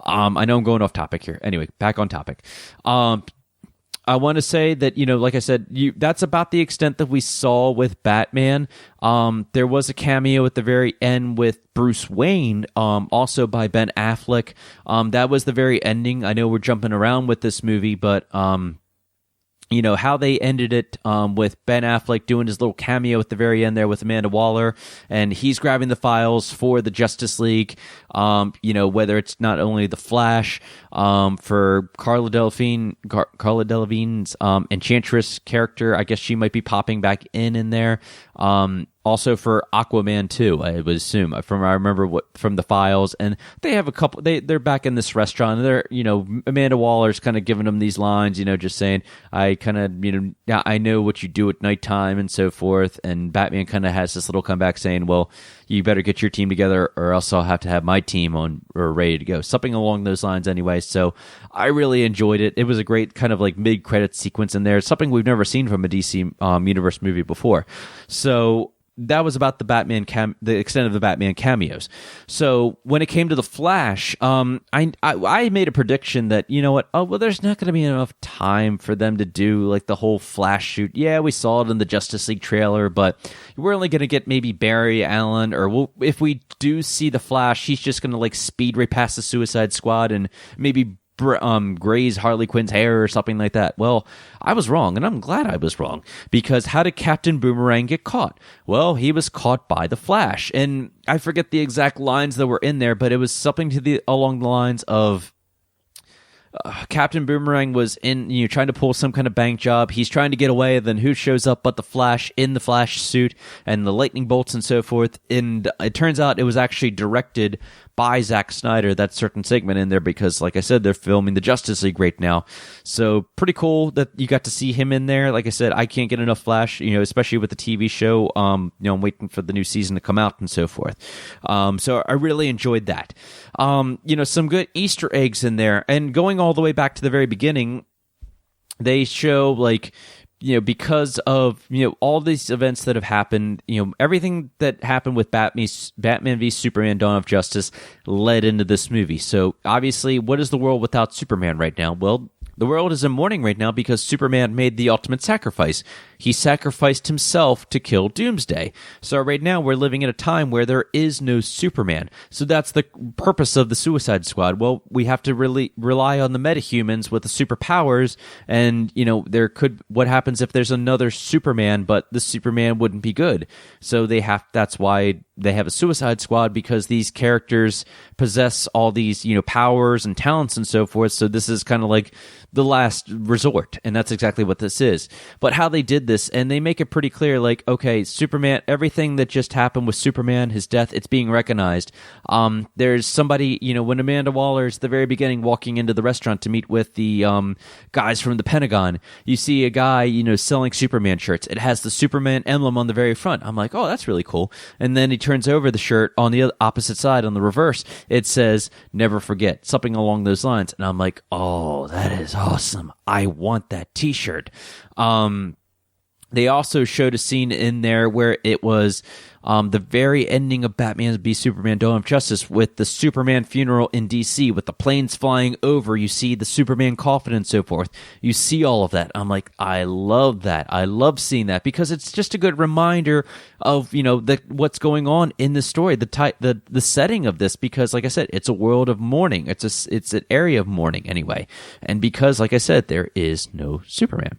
I know I'm going off topic here. Anyway, back on topic. I want to say that, like I said, that's about the extent that we saw with Batman. There was a cameo at the very end with Bruce Wayne, also by Ben Affleck. That was the very ending. I know we're jumping around with this movie, but how they ended it with Ben Affleck doing his little cameo at the very end there with Amanda Waller, and he's grabbing the files for the Justice League, whether it's not only the Flash, for Carla Delevingne's Enchantress character. I guess she might be popping back in there. Also for Aquaman too, I would assume. I remember from the files, and they have a couple. They're back in this restaurant. And they're Amanda Waller's kind of giving them these lines, just saying, I kind of I know what you do at nighttime and so forth. And Batman kind of has this little comeback saying, well, you better get your team together, or else I'll have to have my team on or ready to go. Something along those lines, anyway. So I really enjoyed it. It was a great kind of like mid-credit sequence in there. Something we've never seen from a DC universe movie before. So that was about the extent of the Batman cameos. So when it came to the Flash, I made a prediction that, there's not going to be enough time for them to do like the whole Flash shoot. Yeah, we saw it in the Justice League trailer, but we're only going to get maybe Barry Allen, or if we do see the Flash, he's just going to like speed right past the Suicide Squad and maybe graze Harley Quinn's hair or something like that. Well, I was wrong, and I'm glad I was wrong, because how did Captain Boomerang get caught? Well, he was caught by the Flash, and I forget the exact lines that were in there, but it was something along the lines of Captain Boomerang was trying to pull some kind of bank job. He's trying to get away, then who shows up but the Flash in the Flash suit and the lightning bolts and so forth. And it turns out it was actually directed by Zack Snyder, that certain segment in there, because like I said, they're filming the Justice League right now. So pretty cool that you got to see him in there. Like I said, I can't get enough Flash, especially with the TV show. I'm waiting for the new season to come out and so forth. So I really enjoyed that. Some good Easter eggs in there, and going all the way back to the very beginning, they show because of all these events that have happened, everything that happened with Batman v Superman: Dawn of Justice led into this movie. So obviously, what is the world without Superman right now? Well, the world is in mourning right now because Superman made the ultimate sacrifice. He sacrificed himself to kill Doomsday. So right now we're living in a time where there is no Superman. So that's the purpose of the Suicide Squad. Well, we have to really rely on the metahumans with the superpowers, and what happens if there's another Superman, but the Superman wouldn't be good. So that's why they have a Suicide Squad, because these characters possess all these powers and talents and so forth. So this is kind of like the last resort, and that's exactly what this is. But how they did this, and they make it pretty clear, like, okay, Superman, everything that just happened with Superman, his death, it's being recognized. There's somebody, when Amanda Waller's at the very beginning walking into the restaurant to meet with the guys from the Pentagon, you see a guy, selling Superman shirts. It has the Superman emblem on the very front. I'm like, oh, that's really cool. And then he turns over the shirt on the opposite side, on the reverse, it says, never forget, something along those lines. And I'm like, oh, that is awesome. I want that t-shirt. They also showed a scene in there where it was the very ending of Batman v Superman: Dawn of Justice, with the Superman funeral in DC, with the planes flying over. You see the Superman coffin and so forth. You see all of that. I'm like, I love that. I love seeing that, because it's just a good reminder of what's going on in the story, the setting of this. Because like I said, it's a world of mourning. It's an area of mourning anyway. And because like I said, there is no Superman.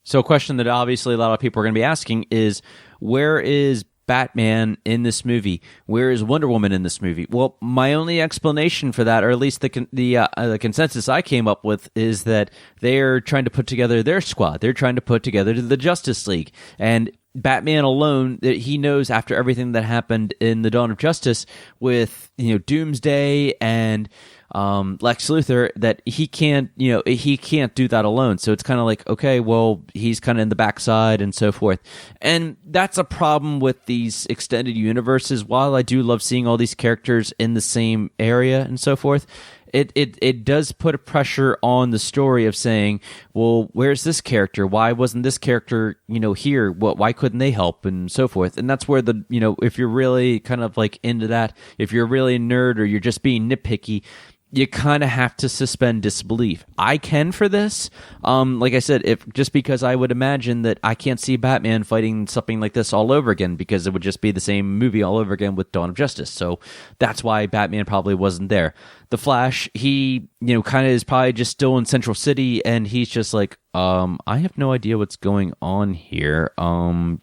So a question that obviously a lot of people are going to be asking is, where is Batman in this movie? Where is Wonder Woman in this movie? Well, my only explanation for that, or at least the consensus I came up with, is that they're trying to put together their squad. They're trying to put together the Justice League. And Batman alone, he knows after everything that happened in the Dawn of Justice with Doomsday and Lex Luthor, that he can't do that alone. So it's kind of like, okay, well, he's kind of in the backside and so forth. And that's a problem with these extended universes. While I do love seeing all these characters in the same area and so forth, it does put a pressure on the story of saying, well, where's this character? Why wasn't this character, here? Why couldn't they help and so forth? And that's where if you're really kind of like into that, if you're really a nerd or you're just being nitpicky, you kind of have to suspend disbelief. I can for this. Like I said, just because I would imagine that I can't see Batman fighting something like this all over again, because it would just be the same movie all over again with Dawn of Justice. So that's why Batman probably wasn't there. The Flash, he, kind of is probably just still in Central City, and he's just like, I have no idea what's going on here.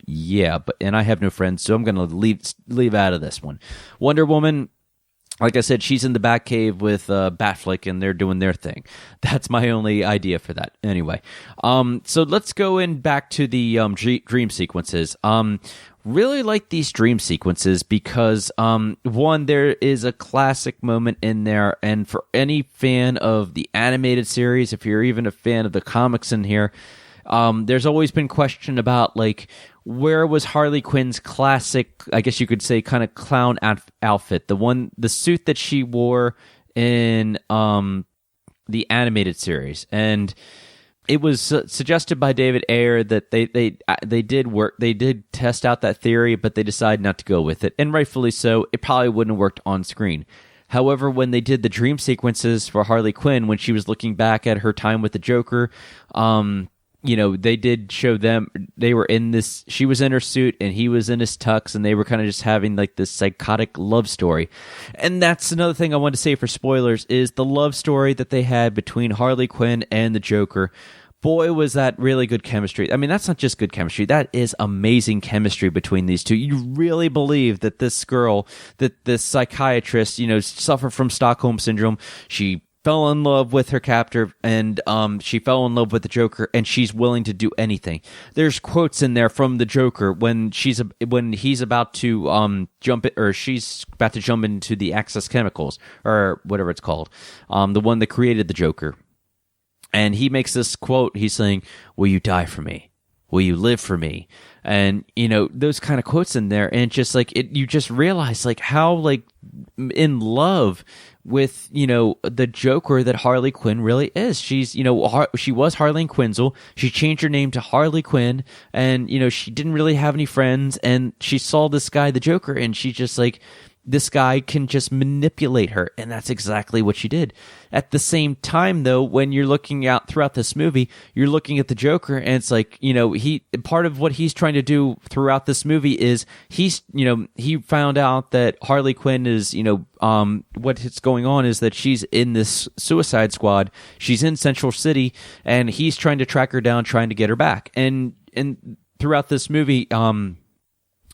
Yeah, and I have no friends, so I'm going to leave out of this one. Wonder Woman, like I said, she's in the Batcave with Batfleck, and they're doing their thing. That's my only idea for that. Anyway, so let's go back to the dream sequences. Really like these dream sequences because, one, there is a classic moment in there, and for any fan of the animated series, if you're even a fan of the comics in here, there's always been question about, like, where was Harley Quinn's classic, I guess you could say, kind of clown outfit? The suit that she wore in the animated series. And it was suggested by David Ayer that they did test out that theory, but they decided not to go with it. And rightfully so, it probably wouldn't have worked on screen. However, when they did the dream sequences for Harley Quinn, when she was looking back at her time with the Joker, they did show them, they were in this, she was in her suit and he was in his tux, and they were kind of just having like this psychotic love story. And that's another thing I want to say for spoilers, is the love story that they had between Harley Quinn and the Joker. Boy, was that really good chemistry. I mean, that's not just good chemistry. That is amazing chemistry between these two. You really believe that this girl, that this psychiatrist, suffered from Stockholm Syndrome. She fell in love with her captor, and she fell in love with the Joker, and she's willing to do anything. There's quotes in there from the Joker when he's about to she's about to jump into the Access Chemicals, or whatever it's called, the one that created the Joker. And he makes this quote. He's saying, "Will you die for me? Will you live for me?" And those kind of quotes in there, and just like it, you just realize like how like in love with the Joker that Harley Quinn really is. She's she was Harleen Quinzel. She changed her name to Harley Quinn, and she didn't really have any friends, and she saw this guy, the Joker, and she just like, this guy can just manipulate her, and that's exactly what she did. At the same time, though, when you're looking out throughout this movie, you're looking at the Joker, and it's like, he part of what he's trying to do throughout this movie is he found out that Harley Quinn is, what's going on is that she's in this Suicide Squad. She's in Central City, and he's trying to track her down, trying to get her back. And throughout this movie,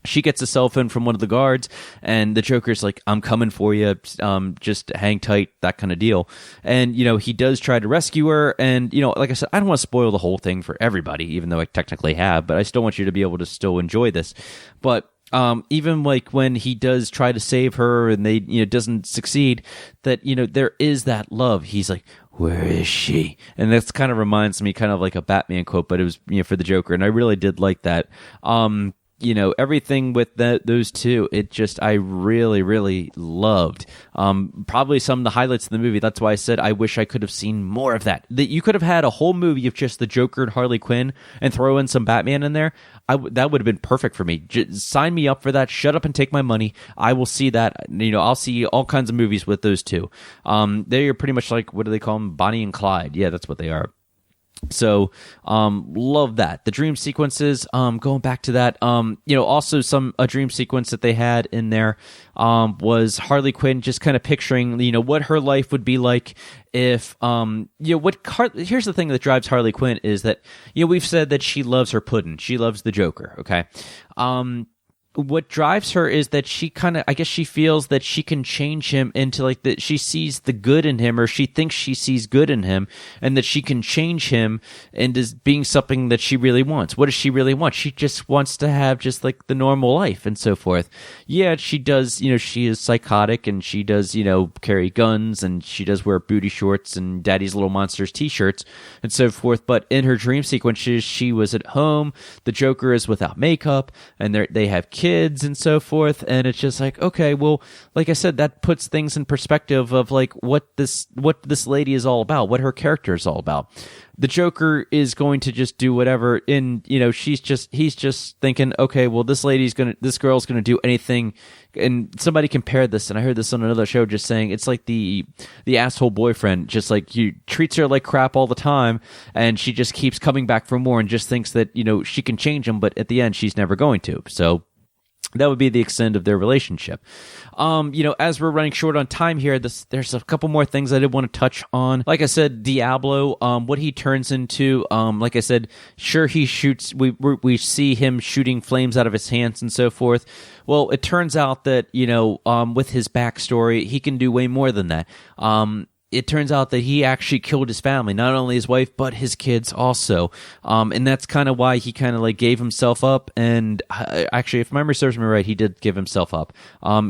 she gets a cell phone from one of the guards, and the Joker's like, "I'm coming for you, just hang tight," that kind of deal. And, he does try to rescue her, and, like I said, I don't want to spoil the whole thing for everybody, even though I technically have, but I still want you to be able to still enjoy this. But even like when he does try to save her and they, doesn't succeed, that, there is that love. He's like, "Where is she?" And that's kind of reminds me kind of like a Batman quote, but it was, for the Joker. And I really did like that. Everything with those two, I really, really loved. Probably some of the highlights of the movie. That's why I said I wish I could have seen more of that. That you could have had a whole movie of just the Joker and Harley Quinn and throw in some Batman in there. That would have been perfect for me. Just sign me up for that. Shut up and take my money. I will see that. I'll see all kinds of movies with those two. They are pretty much like, what do they call them? Bonnie and Clyde. Yeah, that's what they are. So, love that. The dream sequences, going back to that, also a dream sequence that they had in there, was Harley Quinn just kind of picturing, what her life would be like if, here's the thing that drives Harley Quinn is that, we've said that she loves her pudding. She loves the Joker. Okay. what drives her is that she kind of, I guess she feels that she can change him into like that she sees the good in him, or she thinks she sees good in him, and that she can change him into being something that she really wants. What does she really want? She just wants to have just like the normal life and so forth. Yeah, she does, she is psychotic, and she does, carry guns, and she does wear booty shorts and Daddy's Little Monsters t-shirts and so forth. But in her dream sequences, she was at home. The Joker is without makeup, and they have kids and so forth, and it's just like, okay, well, like I said, that puts things in perspective of like what this lady is all about, what her character is all about. The Joker is going to just do whatever, and he's just thinking, okay, well, this girl's gonna do anything. And somebody compared this, and I heard this on another show, just saying it's like the asshole boyfriend, just like you treats her like crap all the time, and she just keeps coming back for more, and just thinks that she can change him, but at the end she's never going to. So that would be the extent of their relationship. As we're running short on time here, there's a couple more things I did want to touch on. Like I said, Diablo, what he turns into, like I said, sure, he shoots, we see him shooting flames out of his hands and so forth. Well, it turns out that, with his backstory, he can do way more than that. It turns out that he actually killed his family, not only his wife, but his kids also. And that's kind of why he kind of like gave himself up. And actually, if my memory serves me right, he did give himself up.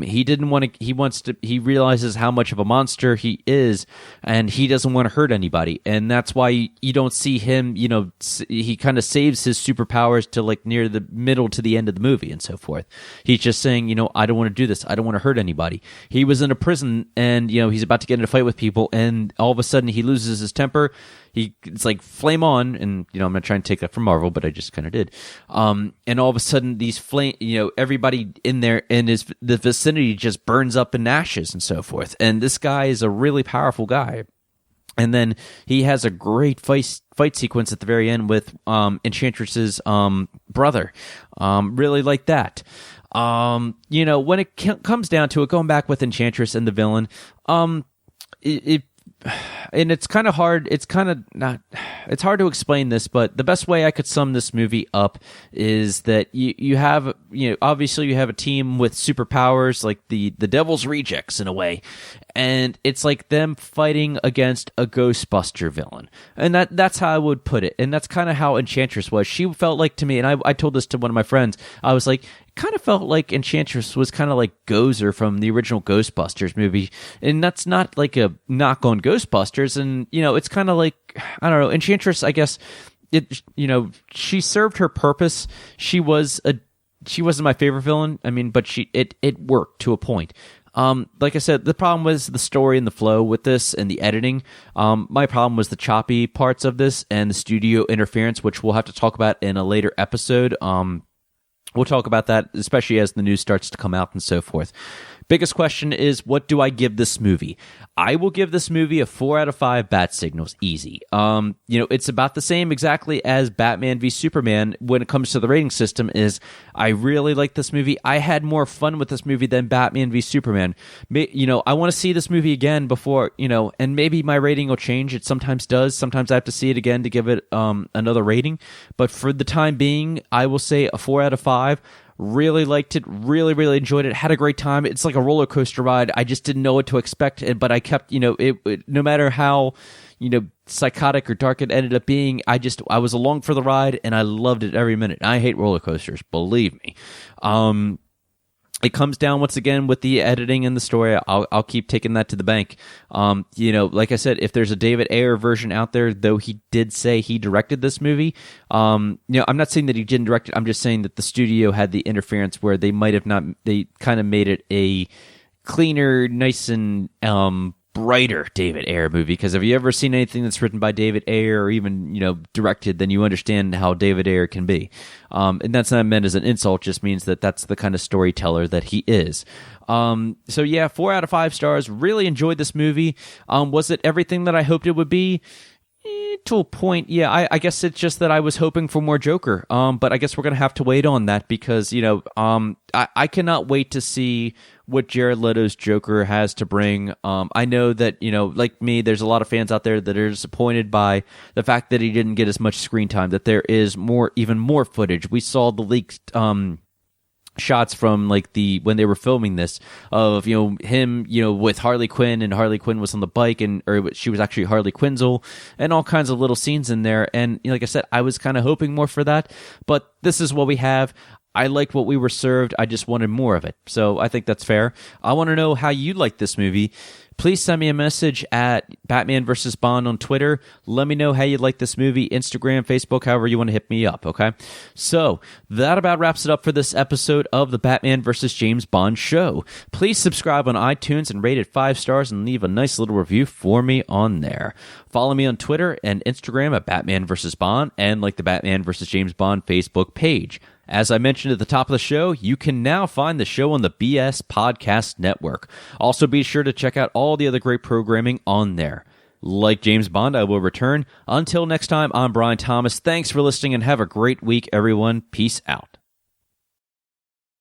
He didn't want to, he realizes how much of a monster he is, and he doesn't want to hurt anybody. And that's why you don't see him, he kind of saves his superpowers to like near the middle to the end of the movie and so forth. He's just saying, I don't want to do this. I don't want to hurt anybody. He was in a prison, and, he's about to get in a fight with people, and all of a sudden he loses his temper. It's like flame on, and I'm not trying to take that from Marvel, but I just kind of did. And all of a sudden these flame, everybody in there in the vicinity just burns up in ashes and so forth. And this guy is a really powerful guy. And then he has a great fight sequence at the very end with Enchantress's brother. Really like that. When it comes down to it, going back with Enchantress and the villain, and it's kind of hard. It's hard to explain this, but the best way I could sum this movie up is that you have, obviously you have a team with superpowers, like the Devil's Rejects in a way, and it's like them fighting against a Ghostbuster villain, and that's how I would put it, and that's kind of how Enchantress was. She felt like to me, and I told this to one of my friends, I was like, kind of felt like Enchantress was kind of like Gozer from the original Ghostbusters movie, and that's not like a knock on Ghostbusters, and it's kind of like, I don't know, Enchantress, I guess she served her purpose. She wasn't my favorite villain, but it worked to a point. Like I said, the problem was the story and the flow with this and the editing. My problem was the choppy parts of this and the studio interference, which we'll have to talk about in a later episode. We'll talk about that, especially as the news starts to come out and so forth. Biggest question is, what do I give this movie? I will give this movie a 4 out of 5 bat signals, easy. It's about the same exactly as Batman v Superman when it comes to the rating system. Is I really like this movie. I had more fun with this movie than Batman v Superman. I want to see this movie again before, and maybe my rating will change. It sometimes does. Sometimes I have to see it again to give it another rating. But for the time being, I will say a 4 out of 5. Really liked it, really, really enjoyed it, had a great time. It's like a roller coaster ride. I just didn't know what to expect, but I kept, it no matter how, psychotic or dark it ended up being, I was along for the ride, and I loved it every minute. I hate roller coasters, believe me. It comes down once again with the editing and the story. I'll keep taking that to the bank. Like I said, if there's a David Ayer version out there, though he did say he directed this movie, I'm not saying that he didn't direct it. I'm just saying that the studio had the interference where they might have not. They kind of made it a cleaner, nice and brighter David Ayer movie. Because have you ever seen anything that's written by David Ayer or even directed, then you understand how David Ayer can be. And that's not meant as an insult, just means that that's the kind of storyteller that he is. So yeah, 4 out of 5 stars. Really enjoyed this movie. Was it everything that I hoped it would be? To a point, yeah. I guess it's just that I was hoping for more Joker. But I guess we're gonna have to wait on that because I cannot wait to see what Jared Leto's Joker has to bring. I know that like me, there's a lot of fans out there that are disappointed by the fact that he didn't get as much screen time. That there is even more footage. We saw the leaked shots from like when they were filming this of him with Harley Quinn, and Harley Quinn was on the bike, or she was actually Harley Quinzel, and all kinds of little scenes in there. And like I said, I was kind of hoping more for that, but this is what we have. I liked what we were served. I just wanted more of it, so I think that's fair. I want to know how you like this movie. Please send me a message at Batman vs. Bond on Twitter. Let me know how you like this movie, Instagram, Facebook, however you want to hit me up, okay? So, that about wraps it up for this episode of the Batman vs. James Bond show. Please subscribe on iTunes and rate it 5 stars and leave a nice little review for me on there. Follow me on Twitter and Instagram at Batman vs. Bond, and like the Batman vs. James Bond Facebook page. As I mentioned at the top of the show, you can now find the show on the BS Podcast Network. Also, be sure to check out all the other great programming on there. Like James Bond, I will return. Until next time, I'm Brian Thomas. Thanks for listening and have a great week, everyone. Peace out.